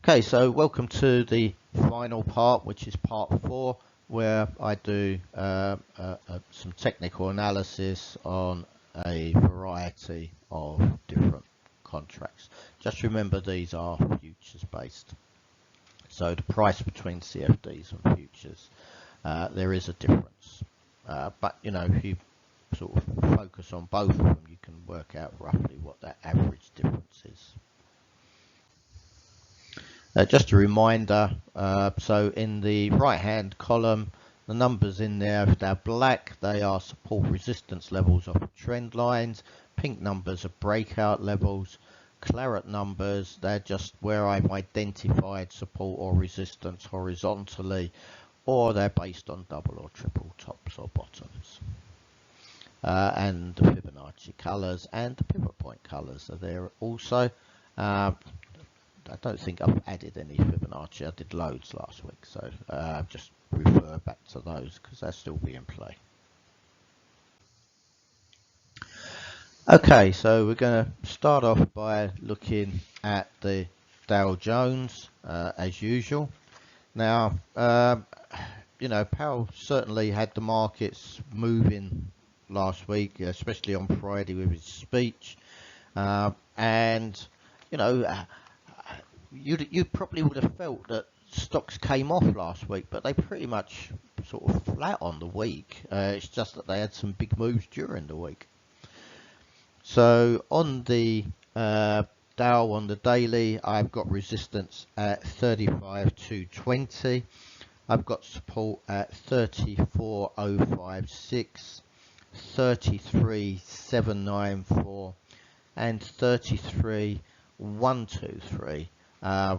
Okay, so welcome to the final part, which is part 4, where I do some technical analysis on a variety of different contracts. Just remember these are futures based. So the price between CFDs and futures, there is a difference. But you know, if you sort of focus on both of them, you can work out roughly what that average difference is. Just a reminder, so in the right hand column, the numbers in there, if they're black, they are support resistance levels of trend lines. Pink numbers are breakout levels. Claret numbers, they're just where I've identified support or resistance horizontally, or they're based on double or triple tops or bottoms. And the Fibonacci colours and the pivot point colours are there also. I don't think I've added any Fibonacci. I did loads last week, so just refer back to those because they'll still be in play. Okay, so we're going to start off by looking at the Dow Jones as usual. Now, you know, Powell certainly had the markets moving last week, especially on Friday with his speech, and you know. You probably would have felt that stocks came off last week, but they pretty much sort of flat on the week. It's just that they had some big moves during the week. So on the Dow on the daily, I've got resistance at 35,220. I've got support at 34,056, 33,794, and 33,123.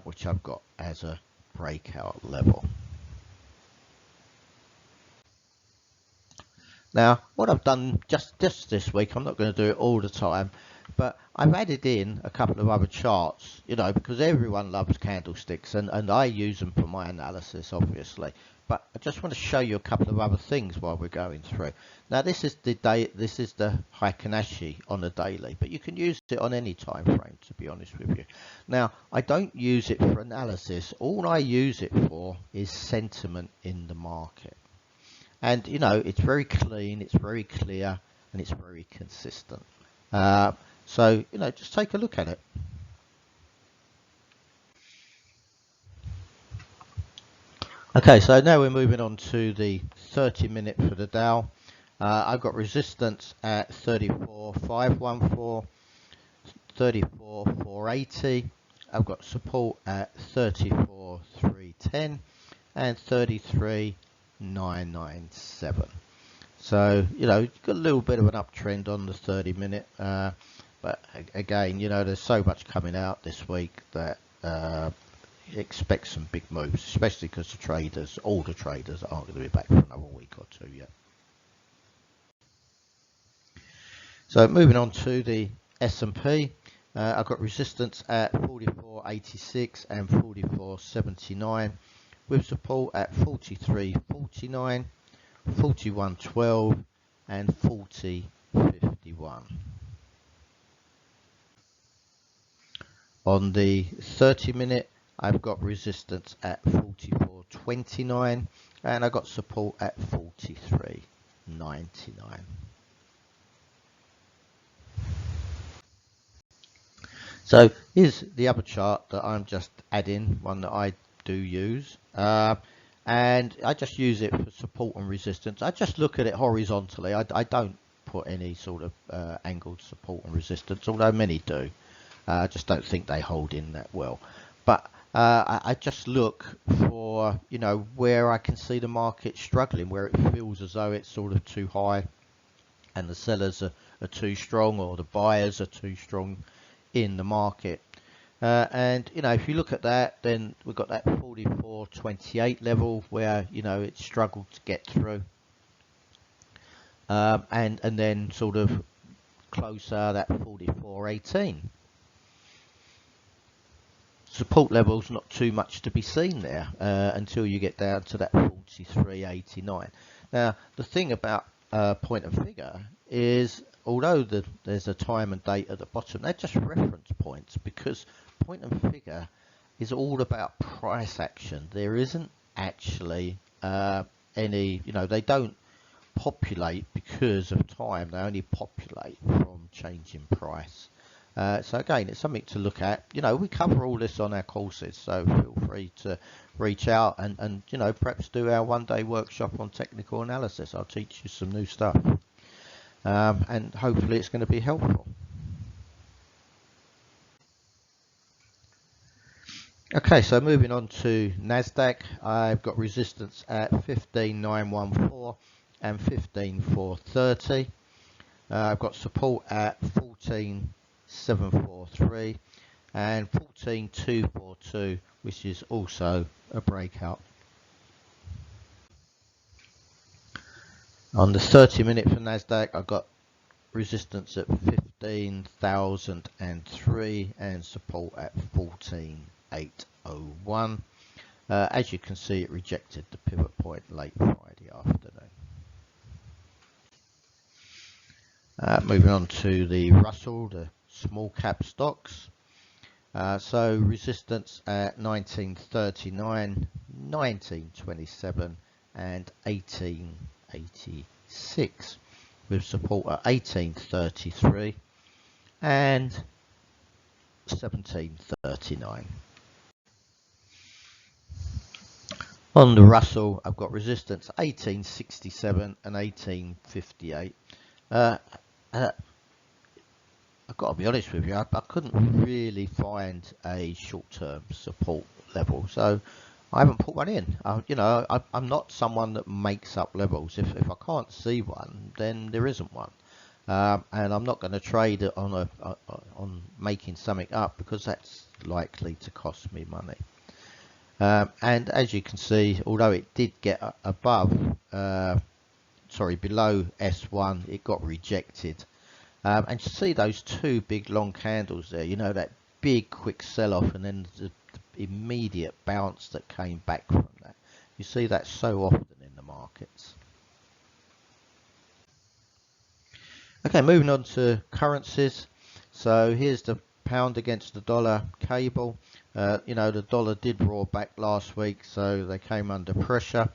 Which I've got as a breakout level. Now, what I've done just this week, I'm not going to do it all the time, but I've added in a couple of other charts, you know, because everyone loves candlesticks, and I use them for my analysis, obviously. But I just want to show you a couple of other things while we're going through. Now, this is the Fibonacci on the daily, but you can use it on any time frame, to be honest with you. Now, I don't use it for analysis. All I use it for is sentiment in the market. And, you know, it's very clean, it's very clear, and it's very consistent. So, you know, just take a look at it. Okay, so now we're moving on to the 30-minute for the Dow. I've got resistance at 34,514, 34,480. I've got support at 34,310 and 33,997. So, you know, you've got a little bit of an uptrend on the 30-minute, but again, you know, there's so much coming out this week that expect some big moves, especially because the traders, all the traders, aren't going to be back for another week or two yet. So moving on to the S&P, I've got resistance at 44.86 and 44.79, with support at 43.49, 41.12 and 40.51. On the 30-minute, I've got resistance at 44.29 and I've got support at 43.99. So here's the other chart that I'm just adding, one that I do use, and I just use it for support and resistance. I just look at it horizontally. I don't put any sort of angled support and resistance, although many do. I just don't think they hold in that well. But I just look for, you know, where I can see the market struggling, where it feels as though it's sort of too high and the sellers are too strong, or the buyers are too strong in the market. And, you know, if you look at that, then we've got that 44.28 level where, you know, it struggled to get through. And then sort of closer, that 44.18. Support levels not too much to be seen there until you get down to that 43.89. Now the thing about point and figure is, although there's a time and date at the bottom, they're just reference points, because point and figure is all about price action. There isn't actually any, they don't populate because of time. They only populate from changing price. So again, it's something to look at. We cover all this on our courses, so feel free to reach out and perhaps do our one-day workshop on technical analysis. I'll teach you some new stuff, and hopefully it's going to be helpful. Okay, so moving on to Nasdaq, I've got resistance at 15,914 and 15,430. I've got support at 14,743 and 14,242, which is also a breakout. On the 30-minute for Nasdaq, I've got resistance at 15,003 and support at 14,801. As you can see, it rejected the pivot point late Friday afternoon. Moving on to the Russell, the small cap stocks. So resistance at 1939, 1927 and 1886, with support at 1833 and 1739. On the Russell, I've got resistance 1867 and 1858. I've got to be honest with you, I couldn't really find a short-term support level, so I haven't put one in. I'm not someone that makes up levels. If I can't see one, then there isn't one, and I'm not going to trade it on making something up, because that's likely to cost me money. And as you can see, although it did get above, below S1, it got rejected. And you see those two big long candles there, that big quick sell-off and then the immediate bounce that came back from that. You see that so often in the markets. Okay, moving on to currencies. So here's the pound against the dollar cable. The dollar did roar back last week, so they came under pressure.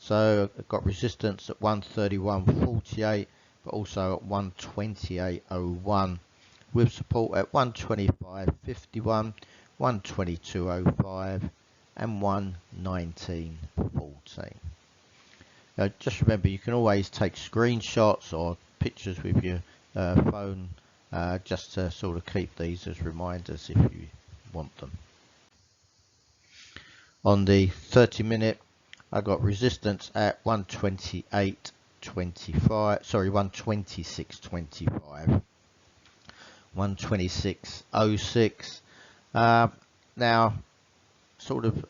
So it got resistance at 131.48. but also at 128.01, with support at 125.51, 122.05 and 119.14. Just remember, you can always take screenshots or pictures with your phone just to sort of keep these as reminders if you want them. On the 30-minute, I got resistance at 126.25, 126.06. Now, sort of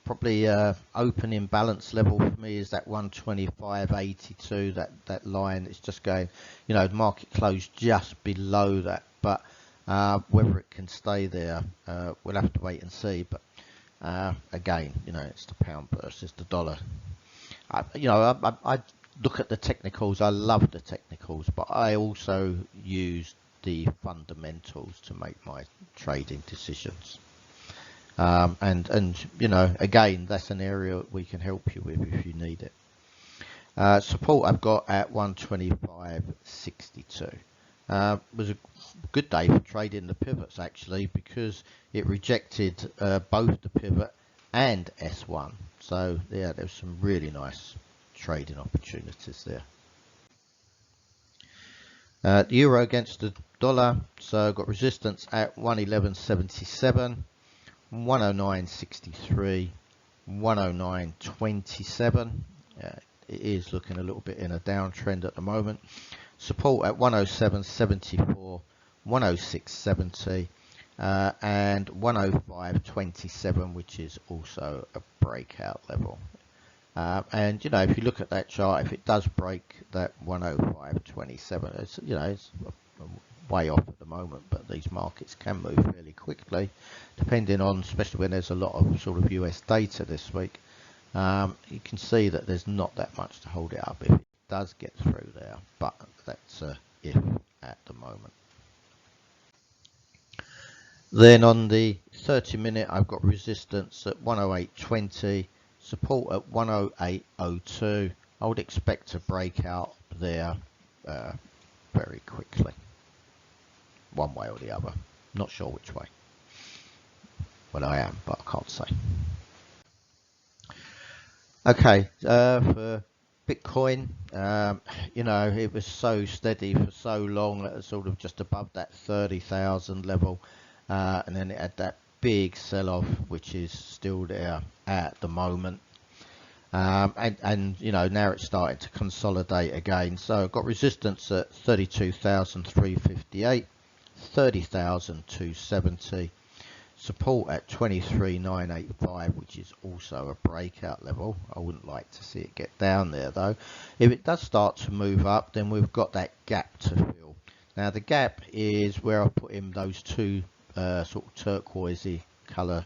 probably opening balance level for me is that 125.82. That line is just going, the market closed just below that, but whether it can stay there, we'll have to wait and see. But again, it's the pound versus the dollar. I look at the technicals. I love the technicals, but I also use the fundamentals to make my trading decisions. And again, that's an area we can help you with if you need it. Support I've got at 125.62. Was a good day for trading the pivots, actually, because it rejected both the pivot and S1. So yeah, there's some really nice trading opportunities there. The euro against the dollar, so got resistance at 111.77, 109.63, 109.27. It is looking a little bit in a downtrend at the moment. Support at 107.74, 106.70, and 105.27, which is also a breakout level. And if you look at that chart, if it does break that 105.27, it's it's way off at the moment, but these markets can move fairly quickly, depending on, especially when there's a lot of sort of US data this week. You can see that there's not that much to hold it up if it does get through there, but that's if at the moment. Then on the 30-minute, I've got resistance at 108.20, support at 108.02. I would expect to break out there very quickly, one way or the other. Not sure which way. Well, I am, but I can't say. Okay, for Bitcoin, you know, it was so steady for so long, at sort of just above that 30,000 level, and then it had that big sell-off, which is still there at the moment. And you know, now it's starting to consolidate again. So I've got resistance at 32,358, 30,270. Support at 23,985, which is also a breakout level. I wouldn't like to see it get down there though. If it does start to move up, then we've got that gap to fill. Now the gap is where I put in those two sort of turquoisey color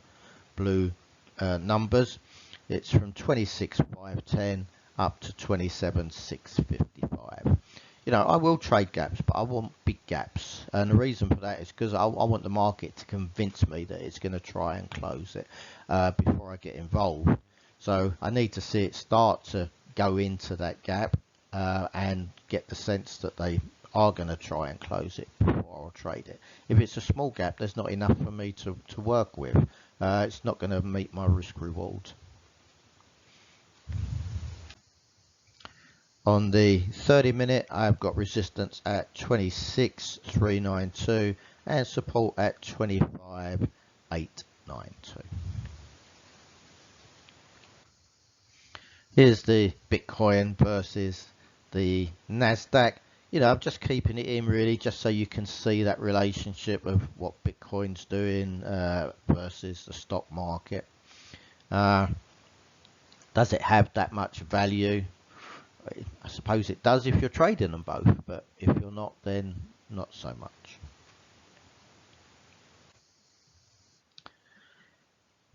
blue numbers. It's from 26,510 up to 27,655. You know, I will trade gaps, but I want big gaps, and the reason for that is because I want the market to convince me that it's going to try and close it before I get involved. So I need to see it start to go into that gap and get the sense that they are going to try and close it before I'll trade it. If it's a small gap, there's not enough for me to work with. It's not going to meet my risk reward. On the 30-minute, I've got resistance at 26,392 and support at 25,892. Here's the Bitcoin versus the Nasdaq. You know, I'm just keeping it in really, just so you can see that relationship of what Bitcoin's doing versus the stock market. Does it have that much value? I suppose it does if you're trading them both, but if you're not, then not so much.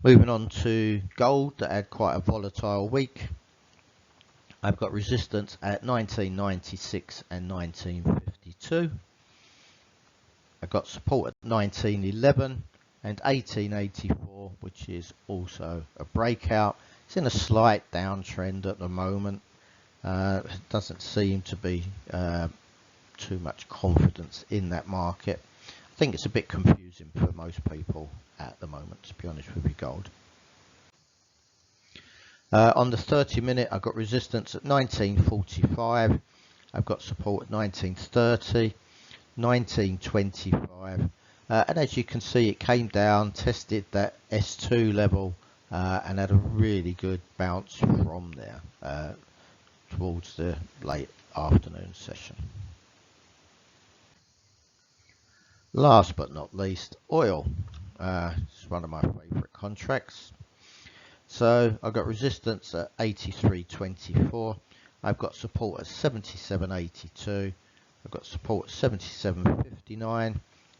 Moving on to gold, that had quite a volatile week. I've got resistance at 1996 and 1952. I've got support at 1911 and 1884, which is also a breakout. It's in a slight downtrend at the moment. It doesn't seem to be too much confidence in that market. I think it's a bit confusing for most people at the moment, to be honest with you, gold. On the 30-minute, I've got resistance at 1945. I've got support at 1930, 1925. And as you can see, it came down, tested that S2 level, and had a really good bounce from there towards the late afternoon session. Last but not least, oil. It's one of my favorite contracts. So I've got resistance at 83.24. I've got support at 77.82. I've got support at 77.59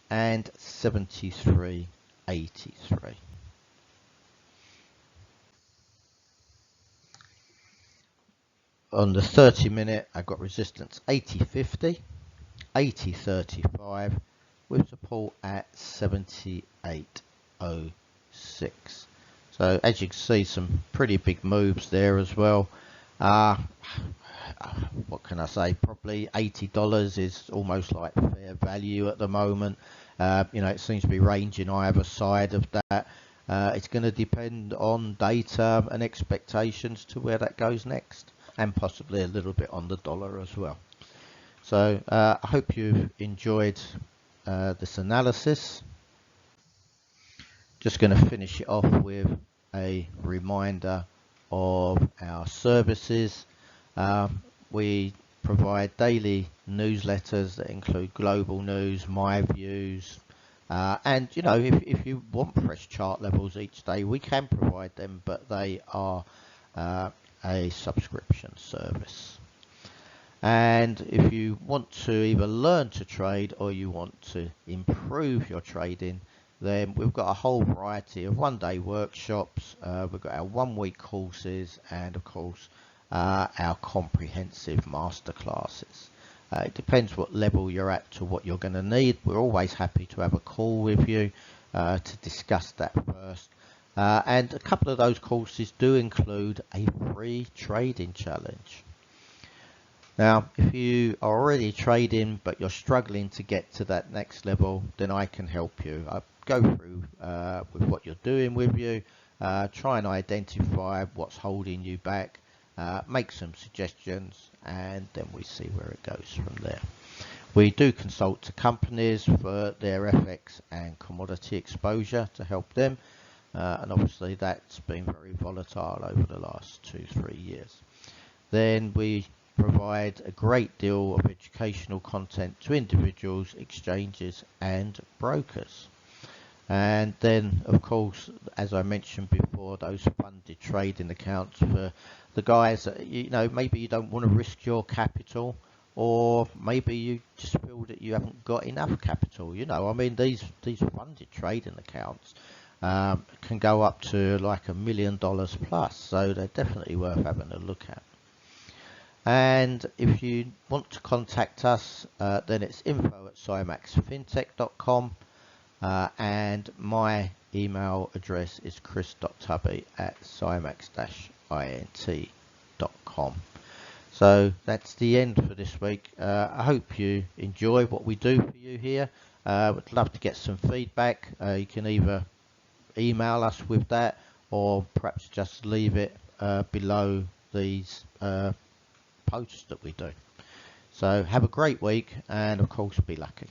and 73.83. On the 30-minute, I've got resistance 80.50, 80.35 with support at 78.06. So as you can see, some pretty big moves there as well. What can I say? Probably $80 is almost like fair value at the moment. You know, it seems to be ranging either side of that. It's going to depend on data and expectations to where that goes next, and possibly a little bit on the dollar as well. So I hope you've enjoyed this analysis. Just going to finish it off with a reminder of our services. We provide daily newsletters that include global news, my views, and you know, if you want fresh chart levels each day, we can provide them, but they are a subscription service. And if you want to either learn to trade or you want to improve your trading, then we've got a whole variety of one-day workshops. We've got our one-week courses, and of course our comprehensive masterclasses. It depends what level you're at to what you're going to need. We're always happy to have a call with you. to discuss that first. And a couple of those courses do include a free trading challenge. Now, if you are already trading but you're struggling to get to that next level, then I can help you. I'll go through with what you're doing with you, try and identify what's holding you back, make some suggestions, and then we see where it goes from there. We do consult to companies for their FX and commodity exposure to help them, and obviously that's been very volatile over the last 2-3 years. Then we provide a great deal of educational content to individuals, exchanges and brokers. And then of course, as I mentioned before, those funded trading accounts for the guys that, you know, maybe you don't want to risk your capital, or maybe you just feel that you haven't got enough capital. You know, I mean, these funded trading accounts can go up to like $1 million plus, so they're definitely worth having a look at. And if you want to contact us, then it's info@symaxfintech.com, and my email address is chris.tubby@symax-int.com. So that's the end for this week. I hope you enjoy what we do for you here. Would love to get some feedback. You can either email us with that, or perhaps just leave it below these posts that we do. So have a great week, and of course be lucky.